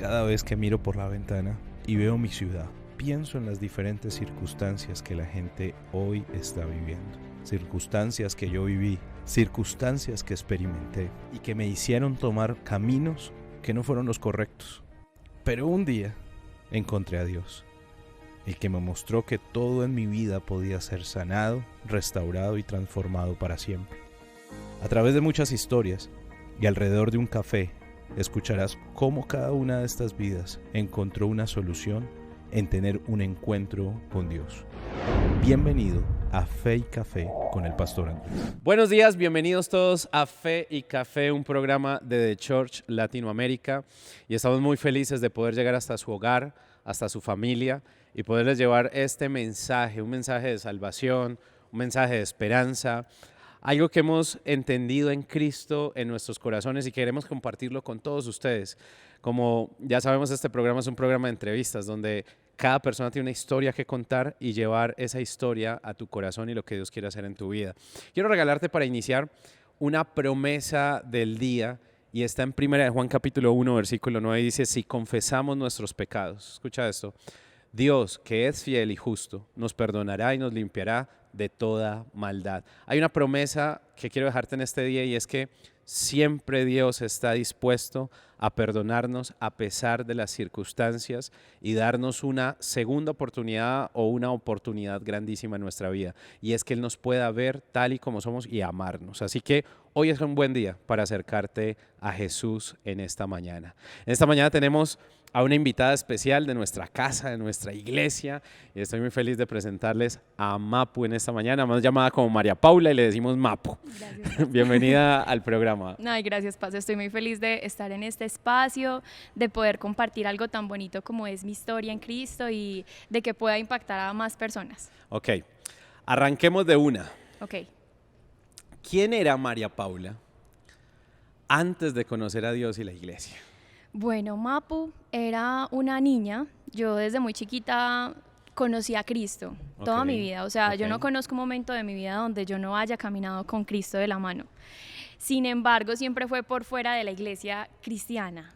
Cada vez que miro por la ventana y veo mi ciudad, pienso en las diferentes circunstancias que la gente hoy está viviendo. Circunstancias que yo viví, circunstancias que experimenté y que me hicieron tomar caminos que no fueron los correctos. Pero un día encontré a Dios, el que me mostró que todo en mi vida podía ser sanado, restaurado y transformado para siempre. A través de muchas historias y alrededor de un café, escucharás cómo cada una de estas vidas encontró una solución en tener un encuentro con Dios. Bienvenido a Fe y Café con el Pastor Andrés. Buenos días, bienvenidos todos a Fe y Café, un programa de The Church Latinoamérica. Y estamos muy felices de poder llegar hasta su hogar, hasta su familia y poderles llevar este mensaje, un mensaje de salvación, un mensaje de esperanza, algo que hemos entendido en Cristo en nuestros corazones y queremos compartirlo con todos ustedes. Como ya sabemos, este programa es un programa de entrevistas donde cada persona tiene una historia que contar y llevar esa historia a tu corazón y lo que Dios quiere hacer en tu vida. Quiero regalarte para iniciar una promesa del día y está en 1 Juan capítulo 1, versículo 9, y dice: si confesamos nuestros pecados, escucha esto, Dios, que es fiel y justo, nos perdonará y nos limpiará de toda maldad. Hay una promesa que quiero dejarte en este día y es que siempre Dios está dispuesto a perdonarnos a pesar de las circunstancias y darnos una segunda oportunidad o una oportunidad grandísima en nuestra vida. Y es que Él nos pueda ver tal y como somos y amarnos. Así que hoy es un buen día para acercarte a Jesús en esta mañana. En esta mañana tenemos a una invitada especial de nuestra casa, de nuestra iglesia, y estoy muy feliz de presentarles a Mapu en esta mañana, más llamada como María Paula y le decimos Mapu. Gracias. Bienvenida al programa. Ay, gracias, Paz. Estoy muy feliz de estar en este espacio, de poder compartir algo tan bonito como es mi historia en Cristo y de que pueda impactar a más personas. Ok, arranquemos de una. Ok. ¿Quién era María Paula antes de conocer a Dios y la iglesia? Bueno, Mapu era una niña. Yo desde muy chiquita conocí a Cristo toda mi vida. O sea, yo no conozco un momento de mi vida donde yo no haya caminado con Cristo de la mano. Sin embargo, siempre fue por fuera de la iglesia cristiana.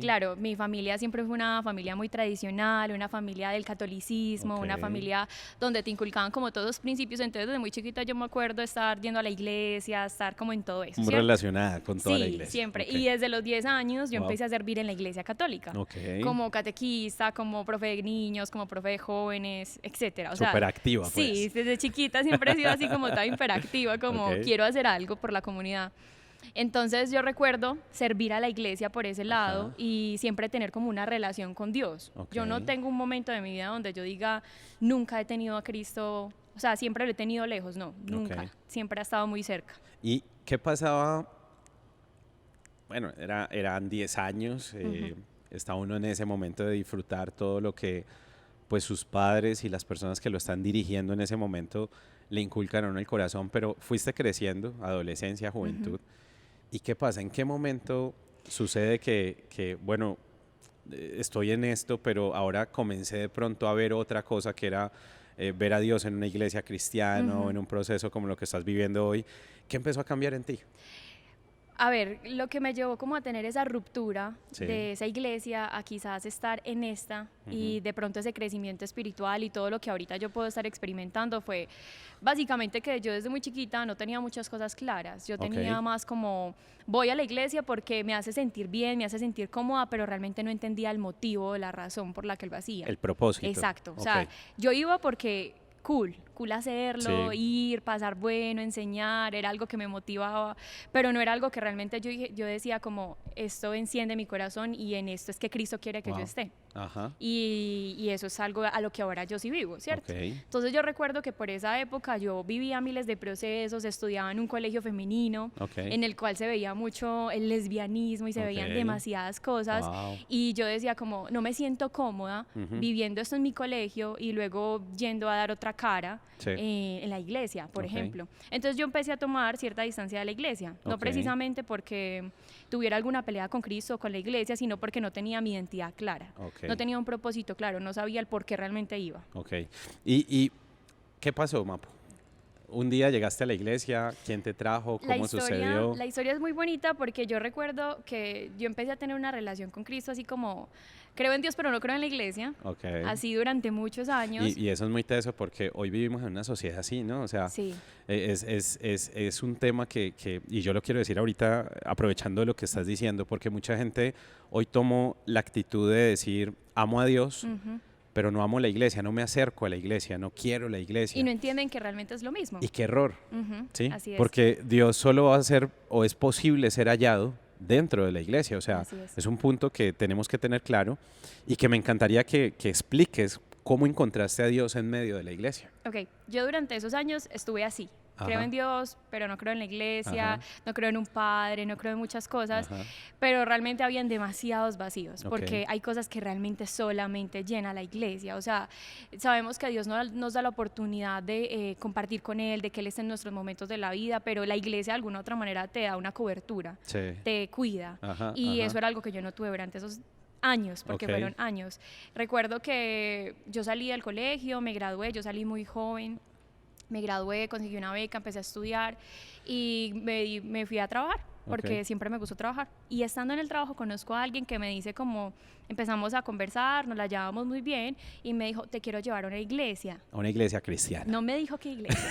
Claro, mi familia siempre fue una familia muy tradicional, una familia del catolicismo, una familia donde te inculcaban como todos los principios. Entonces, desde muy chiquita yo me acuerdo estar yendo a la iglesia, estar como en todo eso. Muy relacionada con toda la iglesia. Sí, siempre. Y desde los 10 años yo empecé a servir en la iglesia católica. Como catequista, como profe de niños, como profe de jóvenes, etcétera. Súper activa, pues. Sí, desde chiquita siempre he sido así como toda hiperactiva, como quiero hacer algo por la comunidad. Entonces yo recuerdo servir a la iglesia por ese lado y siempre tener como una relación con Dios. Yo no tengo un momento de mi vida donde yo diga, nunca he tenido a Cristo, o sea, siempre lo he tenido lejos, no, nunca. Siempre ha estado muy cerca. ¿Y qué pasaba? Bueno, eran 10 años, estaba uno en ese momento de disfrutar todo lo que pues sus padres y las personas que lo están dirigiendo en ese momento le inculcaron en el corazón, pero fuiste creciendo, adolescencia, juventud. ¿Y qué pasa? ¿En qué momento sucede que bueno, estoy en esto, pero ahora comencé de pronto a ver otra cosa que era ver a Dios en una iglesia cristiana o en un proceso como lo que estás viviendo hoy? ¿Qué empezó a cambiar en ti? A ver, lo que me llevó como a tener esa ruptura de esa iglesia a quizás estar en esta y de pronto ese crecimiento espiritual y todo lo que ahorita yo puedo estar experimentando fue básicamente que yo desde muy chiquita no tenía muchas cosas claras. Yo tenía más como, voy a la iglesia porque me hace sentir bien, me hace sentir cómoda, pero realmente no entendía el motivo, la razón por la que lo hacía. El propósito. Exacto. O sea, yo iba porque cool hacerlo, ir, pasar bueno, enseñar, era algo que me motivaba, pero no era algo que realmente yo decía como, esto enciende mi corazón y en esto es que Cristo quiere que yo esté. Y eso es algo a lo que ahora yo sí vivo, ¿cierto? Entonces yo recuerdo que por esa época yo vivía miles de procesos, estudiaba en un colegio femenino, en el cual se veía mucho el lesbianismo y se veían demasiadas cosas, y yo decía como, no me siento cómoda viviendo esto en mi colegio y luego yendo a dar otra cara en la iglesia, por ejemplo. Entonces yo empecé a tomar cierta distancia de la iglesia, no precisamente porque tuviera alguna pelea con Cristo o con la iglesia, sino porque no tenía mi identidad clara, no tenía un propósito claro, no sabía el por qué realmente iba. ¿Y qué pasó, Mapo? un día llegaste a la iglesia, ¿quién te trajo? ¿Cómo sucedió? La historia es muy bonita porque yo recuerdo que yo empecé a tener una relación con Cristo así como, creo en Dios pero no creo en la iglesia, Okay. así durante muchos años. Y eso es muy teso porque hoy vivimos en una sociedad así, ¿no? O sea, Sí. es un tema y yo lo quiero decir ahorita aprovechando lo que estás diciendo, porque mucha gente hoy tomó la actitud de decir, amo a Dios, pero no amo la iglesia, no me acerco a la iglesia, no quiero la iglesia. Y no entienden que realmente es lo mismo. Y qué error, ¿sí? Así es. Porque Dios solo va a ser, o es posible ser hallado dentro de la iglesia, o sea, es un punto que tenemos que tener claro y que me encantaría que expliques cómo encontraste a Dios en medio de la iglesia. Ok, yo durante esos años estuve así. Ajá. Creo en Dios, pero no creo en la iglesia, Ajá. no creo en un padre, no creo en muchas cosas, Ajá. pero realmente habían demasiados vacíos, Ok. porque hay cosas que realmente solamente llena la iglesia. O sea, sabemos que Dios nos da la oportunidad de compartir con Él, de que Él esté en nuestros momentos de la vida, pero la iglesia de alguna otra manera te da una cobertura, Sí. te cuida. Ajá, Y ajá. eso era algo que yo no tuve durante esos años, porque Ok. fueron años. Recuerdo que yo salí del colegio, me gradué, yo salí muy joven. Me gradué, conseguí una beca, empecé a estudiar y me fui a trabajar porque siempre me gustó trabajar. Y estando en el trabajo conozco a alguien que me dice como, empezamos a conversar, nos la llevábamos muy bien y me dijo, te quiero llevar a una iglesia. A una iglesia cristiana. No me dijo qué iglesia.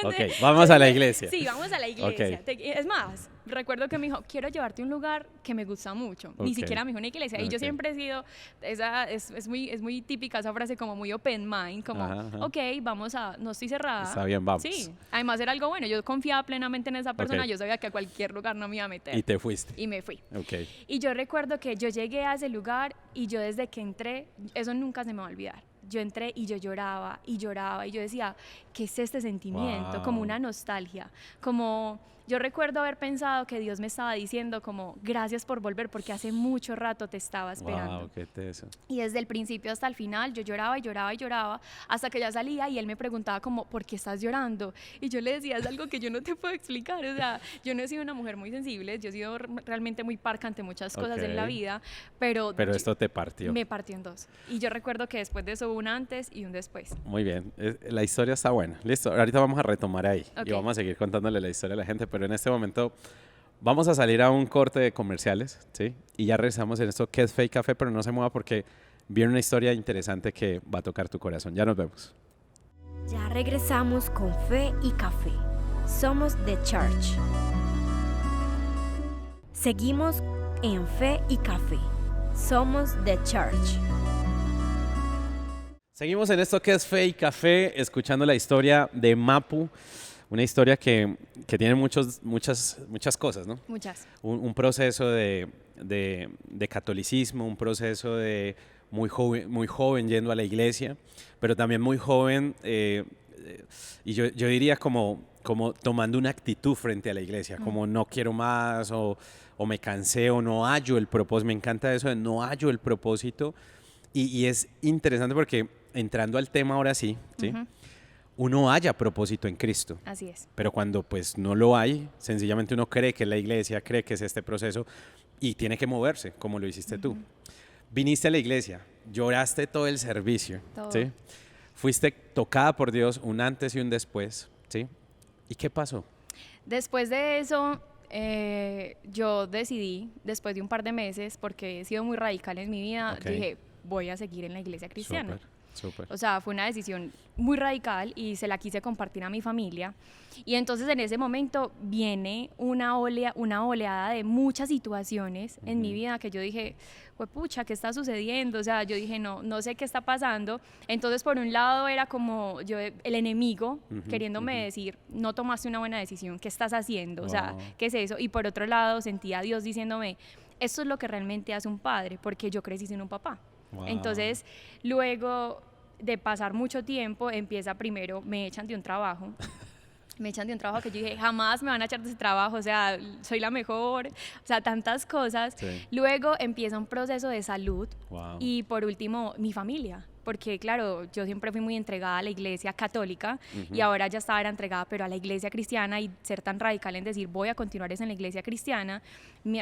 Ok, vamos a la iglesia. Sí, vamos a la iglesia. Ok. Es más, recuerdo que me dijo, quiero llevarte a un lugar que me gusta mucho. Ni Ok. siquiera me dijo una iglesia. Y Ok. yo siempre he sido, es muy típica esa frase como muy open mind, como, Ajá, ajá. ok, vamos a, no estoy cerrada. Está bien, vamos. Sí, además era algo bueno. Yo confiaba plenamente en esa persona. Ok. Yo sabía que a cualquier lugar no me iba a meter. Y te fuiste. Y me fui. Ok. Y yo recuerdo que yo llegué a ese lugar y yo desde que entré, eso nunca se me va a olvidar. Yo entré y yo lloraba y lloraba y yo decía, ¿qué es este sentimiento? Wow. Como una nostalgia, como yo recuerdo haber pensado que Dios me estaba diciendo como gracias por volver porque hace mucho rato te estaba esperando. Wow, qué teso. Y desde el principio hasta el final yo lloraba y lloraba y lloraba hasta que ya salía y él me preguntaba como, ¿por qué estás llorando? Y yo le decía, es algo que yo no te puedo explicar, o sea, yo no he sido una mujer muy sensible, yo he sido realmente muy parca ante muchas cosas en la vida, pero esto te partió. me partió en dos. Y yo recuerdo que después de eso hubo un antes y un después. Muy bien, la historia está buena. Listo, ahorita vamos a retomar ahí y Ok. vamos a seguir contándole la historia a la gente, pero en este momento vamos a salir a un corte de comerciales, ¿sí? Y ya regresamos en esto que es Fe y Café, pero no se mueva porque viene una historia interesante que va a tocar tu corazón. Ya nos vemos. Ya regresamos con Fe y Café. Somos The Church. Seguimos en Fe y Café. Somos The Church. Seguimos en esto que es Fe y Café, escuchando la historia de Mapu, una historia que tiene muchas cosas, ¿no? Muchas. Un proceso de catolicismo, un proceso de muy joven yendo a la iglesia, pero también muy joven, y yo diría como tomando una actitud frente a la iglesia, como no quiero más, o me cansé, o no hallo el propósito. Me encanta eso de no hallo el propósito, y es interesante porque entrando al tema ahora sí, uno halla propósito en Cristo. Así es. Pero cuando pues no lo hay, sencillamente uno cree que es la iglesia, cree que es este proceso y tiene que moverse, como lo hiciste tú. Viniste a la iglesia, lloraste todo el servicio, Todo. ¿sí? Fuiste tocada por Dios un antes y un después, ¿sí? ¿Y qué pasó? Después de eso, yo decidí, después de un par de meses, porque he sido muy radical en mi vida, Ok. dije, voy a seguir en la iglesia cristiana. Súper. O sea, fue una decisión muy radical y se la quise compartir a mi familia. Y entonces en ese momento viene una oleada de muchas situaciones en mi vida que yo dije, pucha, ¿qué está sucediendo? O sea, yo dije, no sé qué está pasando. Entonces, por un lado era como el enemigo queriéndome decir, no tomaste una buena decisión, ¿qué estás haciendo? O sea, Wow. ¿qué es eso? Y por otro lado sentía a Dios diciéndome, esto es lo que realmente hace un padre, porque yo crecí sin un papá. Wow. Entonces, luego de pasar mucho tiempo, me echan de un trabajo. Me echan de un trabajo que yo dije, jamás me van a echar de ese trabajo, o sea, soy la mejor, o sea, tantas cosas. Sí. Luego empieza un proceso de salud Wow. y por último, mi familia, porque claro, yo siempre fui muy entregada a la iglesia católica y ahora ya estaba era entregada pero a la iglesia cristiana, y ser tan radical en decir voy a continuar en la iglesia cristiana,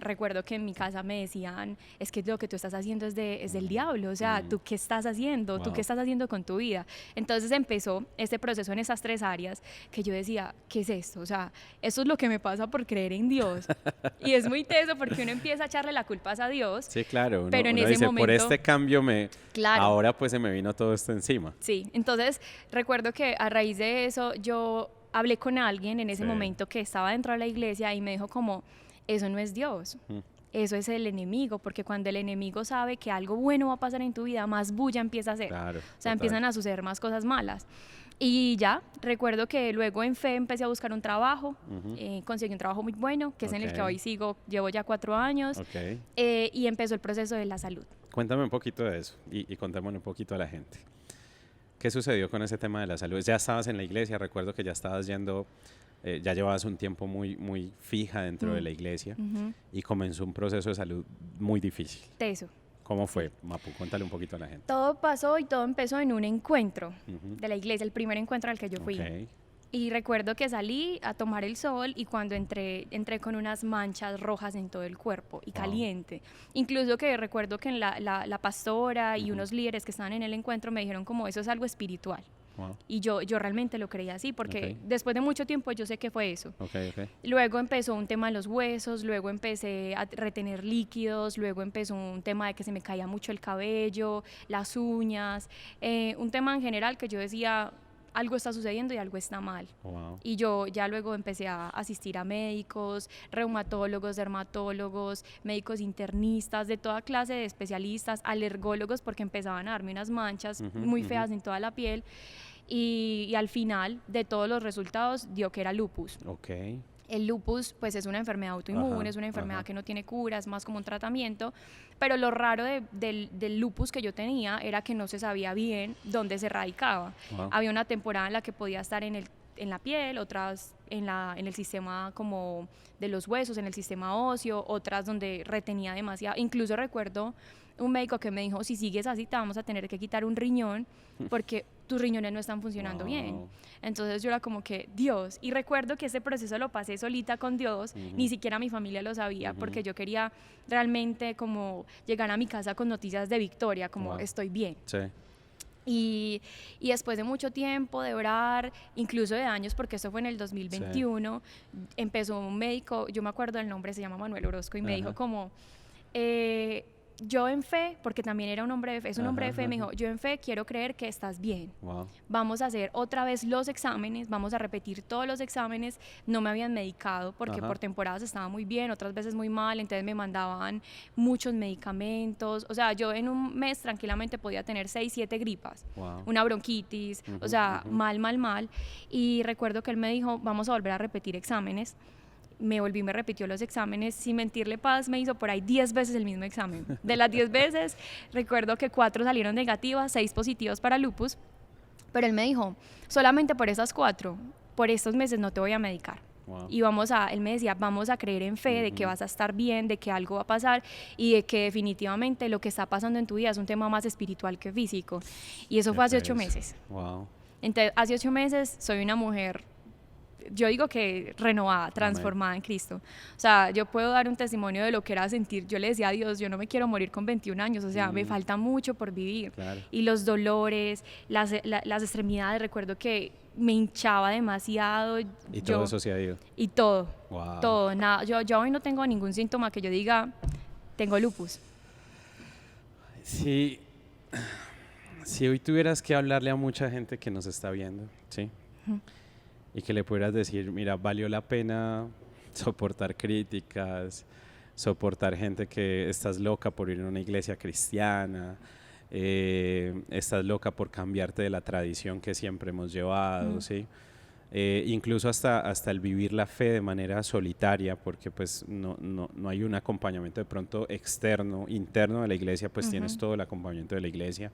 recuerdo que en mi casa me decían, es que lo que tú estás haciendo es del diablo, o sea, ¿tú qué estás haciendo? ¿Tú qué estás haciendo con tu vida? Entonces empezó este proceso en esas 3 áreas que yo decía, ¿qué es esto? O sea, esto es lo que me pasa por creer en Dios. Y es muy teso porque uno empieza a echarle la culpa a Dios. Sí, claro. Pero en uno ese dice, momento, por este cambio claro, ahora pues se me vino todo esto encima. Sí, entonces recuerdo que a raíz de eso yo hablé con alguien en ese momento que estaba dentro de la iglesia y me dijo como, eso no es Dios. Eso es el enemigo, porque cuando el enemigo sabe que algo bueno va a pasar en tu vida, más bulla empieza a hacer. Claro, o sea, empiezan a suceder más cosas malas. Y ya, recuerdo que luego en fe empecé a buscar un trabajo, conseguí un trabajo muy bueno, que es en el que hoy sigo, llevo ya 4 años, y empezó el proceso de la salud. Cuéntame un poquito de eso y contémosle un poquito a la gente. ¿Qué sucedió con ese tema de la salud? Ya estabas en la iglesia, recuerdo que ya estabas yendo, ya llevabas un tiempo muy fija dentro de la iglesia y comenzó un proceso de salud muy difícil. Teso. ¿Cómo fue, Mapu? Cuéntale un poquito a la gente. Todo pasó y todo empezó en un encuentro de la iglesia, el primer encuentro al que yo fui. Y recuerdo que salí a tomar el sol y cuando entré con unas manchas rojas en todo el cuerpo y caliente. Incluso que recuerdo que la pastora y unos líderes que estaban en el encuentro me dijeron como eso es algo espiritual. Y yo realmente lo creía así, porque después de mucho tiempo yo sé que fue eso. Luego empezó un tema en los huesos, luego empecé a retener líquidos, luego empezó un tema de que se me caía mucho el cabello, las uñas, un tema en general que yo decía, algo está sucediendo y algo está mal. Y yo ya luego empecé a asistir a médicos, reumatólogos, dermatólogos, médicos internistas, de toda clase de especialistas, alergólogos, porque empezaban a darme unas manchas muy feas en toda la piel. Y al final de todos los resultados dio que era lupus. El lupus pues es una enfermedad autoinmune, es una enfermedad que no tiene cura, es más como un tratamiento, pero lo raro del lupus que yo tenía era que no se sabía bien dónde se radicaba. Había una temporada en la que podía estar en la piel, otras en el sistema como de los huesos, en el sistema óseo, otras donde retenía demasiado. Incluso recuerdo un médico que me dijo, si sigues así te vamos a tener que quitar un riñón porque tus riñones no están funcionando bien. Entonces yo era como que, Dios, y recuerdo que ese proceso lo pasé solita con Dios, ni siquiera mi familia lo sabía, porque yo quería realmente como llegar a mi casa con noticias de victoria, como estoy bien. Y después de mucho tiempo de orar, incluso de años, porque eso fue en el 2021, empezó un médico, yo me acuerdo del nombre, se llama Manuel Orozco, y me dijo como, yo en fe, porque también era un hombre de fe, es un hombre de fe, me dijo, yo en fe quiero creer que estás bien. Vamos a hacer otra vez los exámenes, vamos a repetir todos los exámenes. No me habían medicado porque por temporadas estaba muy bien, otras veces muy mal, entonces me mandaban muchos medicamentos. O sea, yo en un mes tranquilamente podía tener 6, 7 gripas, una bronquitis, o sea, mal. Y recuerdo que él me dijo, vamos a volver a repetir exámenes. Me repitió los exámenes, sin mentirle Paz, me hizo por ahí 10 veces el mismo examen. De las 10 veces, recuerdo que 4 salieron negativas, 6 positivos para lupus, pero él me dijo, solamente por esas 4, por estos meses no te voy a medicar. Y él me decía, vamos a creer en fe de que vas a estar bien, de que algo va a pasar y de que definitivamente lo que está pasando en tu vida es un tema más espiritual que físico. Y eso fue hace 8 meses. Entonces, hace 8 meses soy una mujer, yo digo que renovada, transformada en Cristo. O sea, yo puedo dar un testimonio de lo que era sentir. Yo le decía a Dios, yo no me quiero morir con 21 años, o sea, me falta mucho por vivir. Y los dolores, las extremidades, recuerdo que me hinchaba demasiado. Y todo eso se ha ido. Y todo, todo, nada. Yo hoy no tengo ningún síntoma que yo diga, tengo lupus. Sí, si hoy tuvieras que hablarle a mucha gente que nos está viendo, ¿sí? Y que le pudieras decir, mira, valió la pena soportar críticas, soportar gente que estás loca por ir a una iglesia cristiana, estás loca por cambiarte de la tradición que siempre hemos llevado, ¿sí? Incluso hasta el vivir la fe de manera solitaria, porque pues no hay un acompañamiento de pronto externo, interno de la iglesia, pues tienes todo el acompañamiento de la iglesia,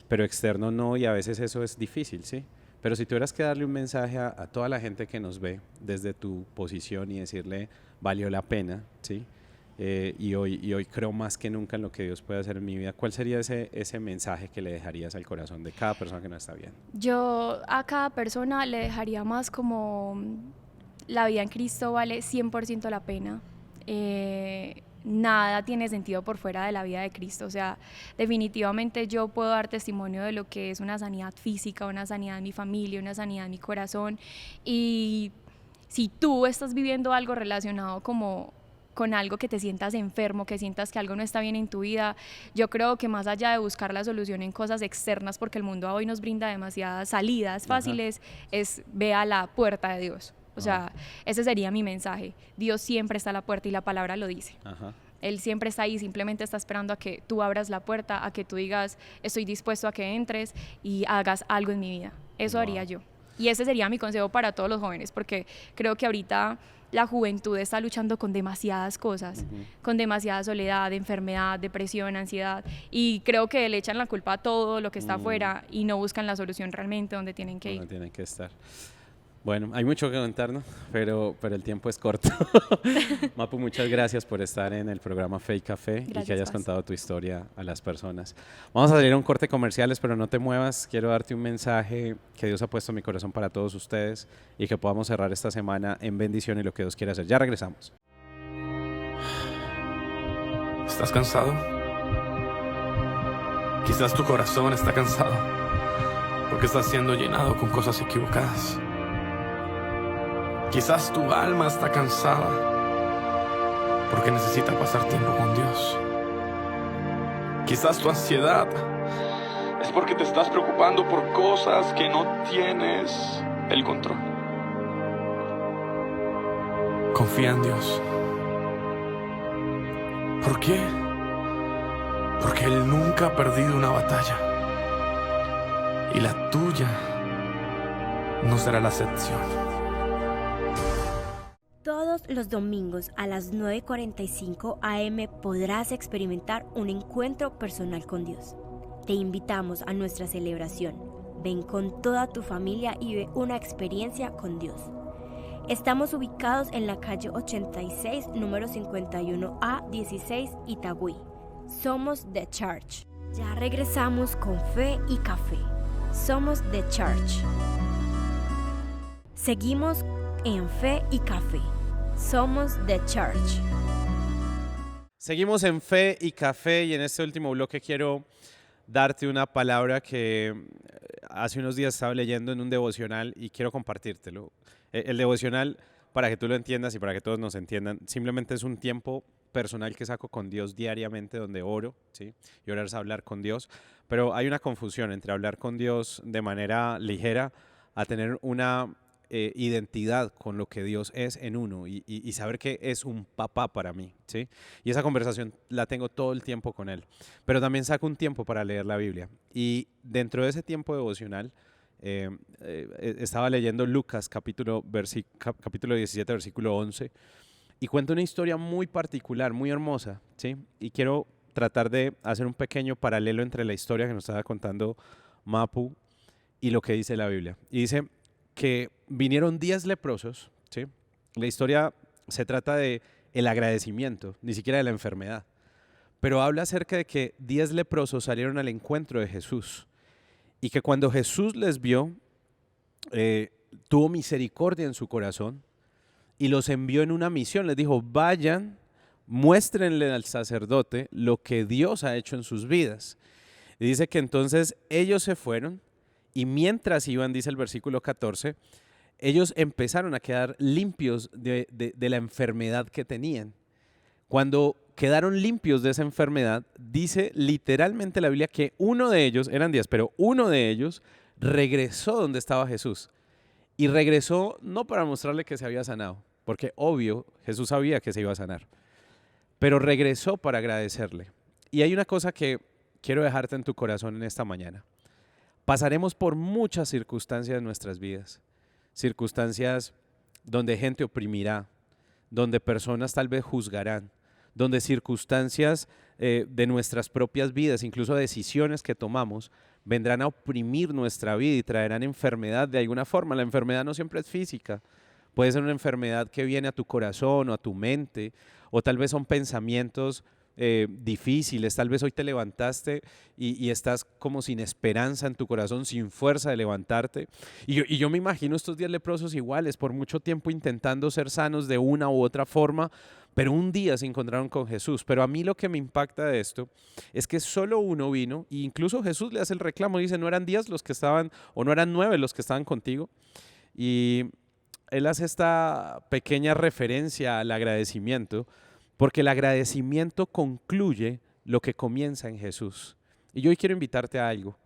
pero externo no, y a veces eso es difícil, ¿sí? Pero si tuvieras que darle un mensaje a toda la gente que nos ve desde tu posición y decirle, valió la pena, ¿sí? y hoy creo más que nunca en lo que Dios puede hacer en mi vida. ¿Cuál sería ese mensaje que le dejarías al corazón de cada persona que nos está viendo? Yo a cada persona le dejaría más como la vida en Cristo vale 100% la pena. Nada tiene sentido por fuera de la vida de Cristo. O sea, definitivamente yo puedo dar testimonio de lo que es una sanidad física, una sanidad en mi familia, una sanidad en mi corazón. Y si tú estás viviendo algo relacionado como con algo que te sientas enfermo, que sientas que algo no está bien en tu vida, yo creo que más allá de buscar la solución en cosas externas, porque el mundo hoy nos brinda demasiadas salidas fáciles, es ve a la puerta de Dios. O sea, ese sería mi mensaje. Dios siempre está a la puerta y la palabra lo dice. Él siempre está ahí, simplemente está esperando a que tú abras la puerta, a que tú digas, estoy dispuesto a que entres y hagas algo en mi vida. Eso haría yo. Y ese sería mi consejo para todos los jóvenes, porque creo que ahorita la juventud está luchando con demasiadas cosas, con demasiada soledad, enfermedad, depresión, ansiedad, y creo que le echan la culpa a todo lo que está afuera y no buscan la solución realmente donde tienen que ir. Donde tienen que estar. Bueno, hay mucho que contarnos, pero el tiempo es corto. Mapu, muchas gracias por estar en el programa Fe y Café y que hayas contado tu historia a las personas. Vamos a salir a un corte comerciales, pero no te muevas. Quiero darte un mensaje que Dios ha puesto en mi corazón para todos ustedes y que podamos cerrar esta semana en bendición y lo que Dios quiere hacer. Ya regresamos. ¿Estás cansado? Quizás tu corazón está cansado porque estás siendo llenado con cosas equivocadas. Quizás tu alma está cansada porque necesita pasar tiempo con Dios. Quizás tu ansiedad es porque te estás preocupando por cosas que no tienes el control. Confía en Dios. ¿Por qué? Porque Él nunca ha perdido una batalla. Y la tuya no será la excepción. Todos los domingos a las 9:45 am podrás experimentar un encuentro personal con Dios. Te invitamos a nuestra celebración. Ven con toda tu familia y ve una experiencia con Dios. Estamos ubicados en la calle 86, número 51A16, Itagüí. Somos The Church. Ya regresamos con Fe y Café. Somos The Church. Seguimos en Fe y Café. Somos The Church. Seguimos en Fe y Café y en este último bloque quiero darte una palabra que hace unos días estaba leyendo en un devocional y quiero compartírtelo. El devocional, para que tú lo entiendas y para que todos nos entiendan, simplemente es un tiempo personal que saco con Dios diariamente donde oro, ¿sí? Y orar es hablar con Dios, pero hay una confusión entre hablar con Dios de manera ligera a tener una identidad con lo que Dios es en uno y saber que es un papá para mí, ¿sí? Y esa conversación la tengo todo el tiempo con Él, pero también saco un tiempo para leer la Biblia y dentro de ese tiempo devocional estaba leyendo Lucas capítulo 17, versículo 11 y cuenta una historia muy particular, muy hermosa, ¿sí? Y quiero tratar de hacer un pequeño paralelo entre la historia que nos estaba contando Mapu y lo que dice la Biblia. Y dice que vinieron 10 leprosos, ¿sí? La historia se trata de el agradecimiento, ni siquiera de la enfermedad, pero habla acerca de que 10 leprosos salieron al encuentro de Jesús y que cuando Jesús les vio, tuvo misericordia en su corazón y los envió en una misión. Les dijo, vayan, muéstrenle al sacerdote lo que Dios ha hecho en sus vidas. Y dice que entonces ellos se fueron y mientras iban, dice el versículo 14, ellos empezaron a quedar limpios de la enfermedad que tenían. Cuando quedaron limpios de esa enfermedad, dice literalmente la Biblia que uno de ellos, eran 10, pero uno de ellos regresó donde estaba Jesús. Y regresó no para mostrarle que se había sanado, porque obvio Jesús sabía que se iba a sanar, pero regresó para agradecerle. Y hay una cosa que quiero dejarte en tu corazón en esta mañana. Pasaremos por muchas circunstancias en nuestras vidas, circunstancias donde gente oprimirá, donde personas tal vez juzgarán, donde circunstancias de nuestras propias vidas, incluso decisiones que tomamos, vendrán a oprimir nuestra vida y traerán enfermedad de alguna forma. La enfermedad no siempre es física, puede ser una enfermedad que viene a tu corazón o a tu mente, o tal vez son pensamientos difíciles, tal vez hoy te levantaste y estás como sin esperanza en tu corazón, sin fuerza de levantarte. Y yo me imagino estos 10 leprosos iguales, por mucho tiempo intentando ser sanos de una u otra forma, pero un día se encontraron con Jesús. Pero a mí lo que me impacta de esto es que solo uno vino, e incluso Jesús le hace el reclamo, dice, ¿no eran 10 los que estaban, o no eran 9 los que estaban contigo? Y él hace esta pequeña referencia al agradecimiento, porque el agradecimiento concluye lo que comienza en Jesús. Y yo hoy quiero invitarte a algo.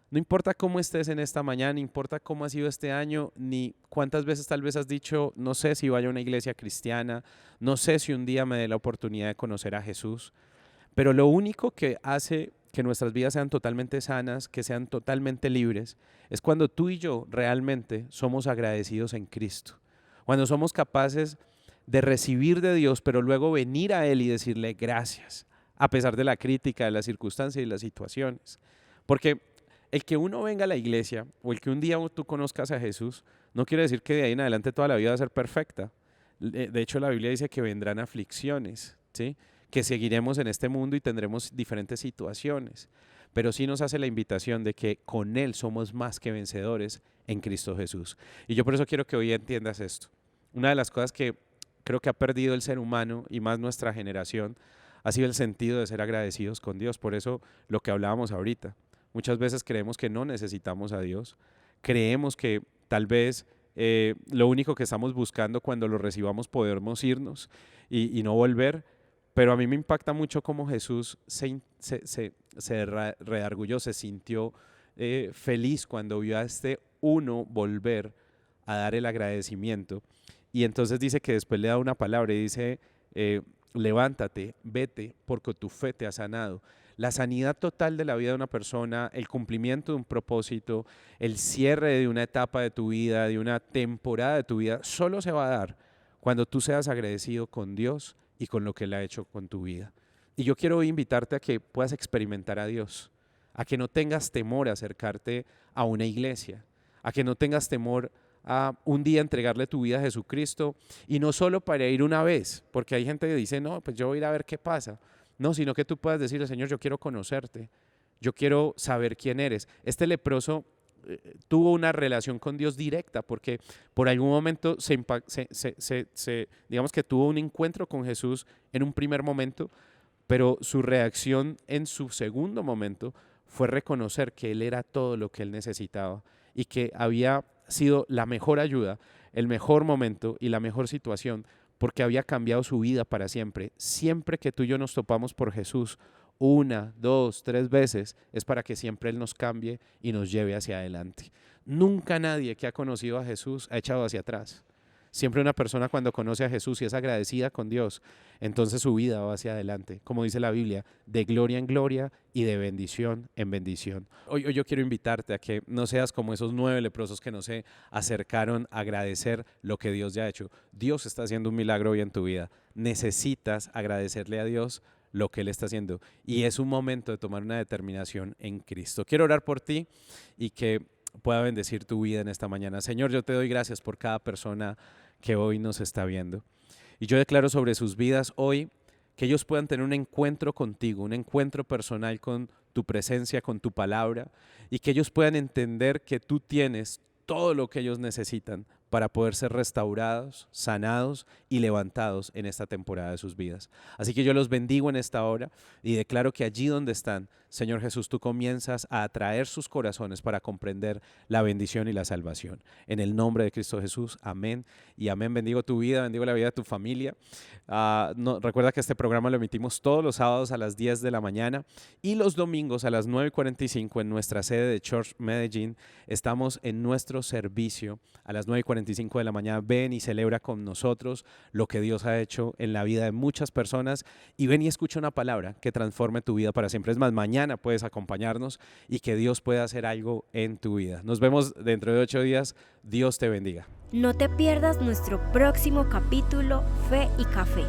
No importa cómo estés en esta mañana, no importa cómo ha sido este año, ni cuántas veces tal vez has dicho, no sé si vaya a una iglesia cristiana, no sé si un día me dé la oportunidad de conocer a Jesús, pero lo único que hace que nuestras vidas sean totalmente sanas, que sean totalmente libres, es cuando tú y yo realmente somos agradecidos en Cristo. Cuando somos capaces de recibir de Dios, pero luego venir a Él y decirle gracias, a pesar de la crítica, de las circunstancias y las situaciones. Porque el que uno venga a la iglesia o el que un día tú conozcas a Jesús, no quiere decir que de ahí en adelante toda la vida va a ser perfecta. De hecho, la Biblia dice que vendrán aflicciones, ¿sí? Que seguiremos en este mundo y tendremos diferentes situaciones. Pero sí nos hace la invitación de que con Él somos más que vencedores en Cristo Jesús. Y yo por eso quiero que hoy entiendas esto. Una de las cosas que creo que ha perdido el ser humano y más nuestra generación ha sido el sentido de ser agradecidos con Dios. Por eso lo que hablábamos ahorita. Muchas veces creemos que no necesitamos a Dios. Creemos que tal vez lo único que estamos buscando cuando lo recibamos podemos irnos y no volver. Pero a mí me impacta mucho cómo Jesús se redarguyó, se sintió feliz cuando vio a este uno volver a dar el agradecimiento. Y entonces dice que después le da una palabra y dice, levántate, vete, porque tu fe te ha sanado. La sanidad total de la vida de una persona, el cumplimiento de un propósito, el cierre de una etapa de tu vida, de una temporada de tu vida, solo se va a dar cuando tú seas agradecido con Dios y con lo que Él ha hecho con tu vida. Y yo quiero hoy invitarte a que puedas experimentar a Dios, a que no tengas temor a acercarte a una iglesia, a que no tengas temor a un día entregarle tu vida a Jesucristo, y no solo para ir una vez, porque hay gente que dice, no, pues yo voy a ir a ver qué pasa. No, sino que tú puedas decirle, Señor, yo quiero conocerte, yo quiero saber quién eres. Este leproso tuvo una relación con Dios directa, porque por algún momento digamos que tuvo un encuentro con Jesús en un primer momento, pero su reacción en su segundo momento fue reconocer que Él era todo lo que él necesitaba y que había sido la mejor ayuda, el mejor momento y la mejor situación, porque había cambiado su vida para siempre. Siempre que tú y yo nos topamos por Jesús, 1, 2, 3 veces, es para que siempre Él nos cambie y nos lleve hacia adelante. Nunca nadie que ha conocido a Jesús ha echado hacia atrás. Siempre una persona cuando conoce a Jesús y es agradecida con Dios, entonces su vida va hacia adelante, como dice la Biblia, de gloria en gloria y de bendición en bendición. Hoy yo quiero invitarte a que no seas como esos 9 leprosos que no se acercaron a agradecer lo que Dios ya ha hecho. Dios está haciendo un milagro hoy en tu vida. Necesitas agradecerle a Dios lo que Él está haciendo, y es un momento de tomar una determinación en Cristo. Quiero orar por ti y que pueda bendecir tu vida en esta mañana. Señor, yo te doy gracias por cada persona que hoy nos está viendo. Y yo declaro sobre sus vidas hoy que ellos puedan tener un encuentro contigo, un encuentro personal con tu presencia, con tu palabra, y que ellos puedan entender que tú tienes todo lo que ellos necesitan para poder ser restaurados, sanados y levantados en esta temporada de sus vidas. Así que yo los bendigo en esta hora y declaro que allí donde están, Señor Jesús, tú comienzas a atraer sus corazones para comprender la bendición y la salvación. En el nombre de Cristo Jesús, amén y amén. Bendigo tu vida, bendigo la vida de tu familia. Recuerda que este programa lo emitimos todos los sábados a las 10 de la mañana y los domingos a las 9:45 en nuestra sede de Church Medellín. Estamos en nuestro servicio a las 9:45 de la mañana. Ven y celebra con nosotros lo que Dios ha hecho en la vida de muchas personas y ven y escucha una palabra que transforme tu vida para siempre. Es más, mañana puedes acompañarnos y que Dios pueda hacer algo en tu vida. Nos vemos dentro de 8 días. Dios te bendiga. No te pierdas nuestro próximo capítulo Fe y Café.